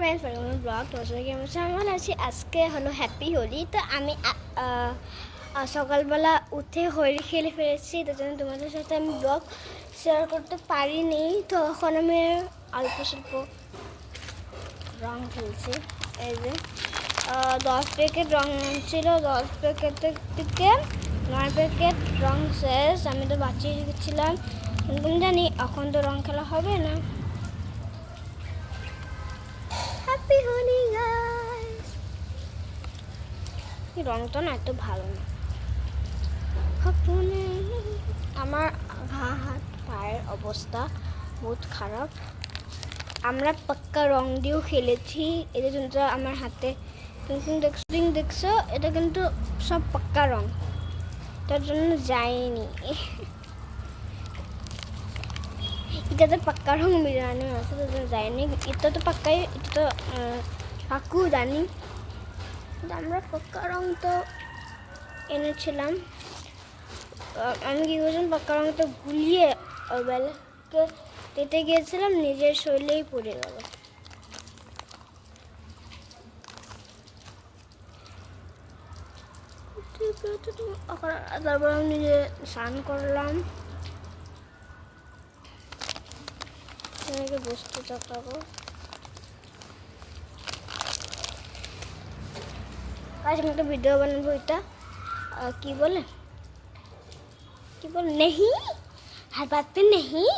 Friends welcome to blog तो আমার আছে আজকে হলো হ্যাপি হোলি। তো আমি সকালবেলা উঠে হোলি খেলে ফেলেছি, তার জন্য তোমাদের সাথে আমি ব্লগ শেয়ার করতে পারিনি। তো এখন আমি অল্প স্বল্প রং খেলছি। এই যে 10 প্যাকেট রং ছিল, 10 প্যাকেটের থেকে 9 প্যাকেট রং শেষ। আমি তো বাঁচিয়ে রেখেছিলাম, কিন্তু আমি জানি এখন তো রং খেলা হবে না। Happy Holi guys. এই রংটা না এত ভালো না। আমার হাত পায়ের অবস্থা বহুত খারাপ। আমরা পাক্কা রং দিয়েও খেলেছি। এটা কিন্তু আমার হাতে দেখছো, এটা কিন্তু সব পাক্কা রং, তার জন্য যায়নি। এটাতে পাক্কা রং মিলানো আছে, তার জন্য যায়নি। এটা তো পাক্কাই, এটা তো কাকু জানি। আমরা পাক্কা রং তো এনেছিলাম। আমি কি করছিলাম, পাক্কা রং তো গুলিয়ে বেলাকে দিতে গিয়েছিলাম, নিজের শরীরেই পড়ে গেল। তারপর আমি নিজে স্নান করলাম, বসতে চাপাবো। আজ আমি একটা ভিডিও বানাবো। এটা কি বলে नहीं, हर बात पे नहीं,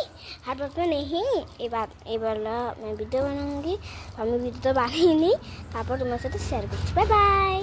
हर बात पे नहीं। ये वाला मैं वीडियो बनाऊंगी। हम वीडियो तो बना ही नहीं, तापर तुम्हारे साथ शेयर करছি। Bye bye.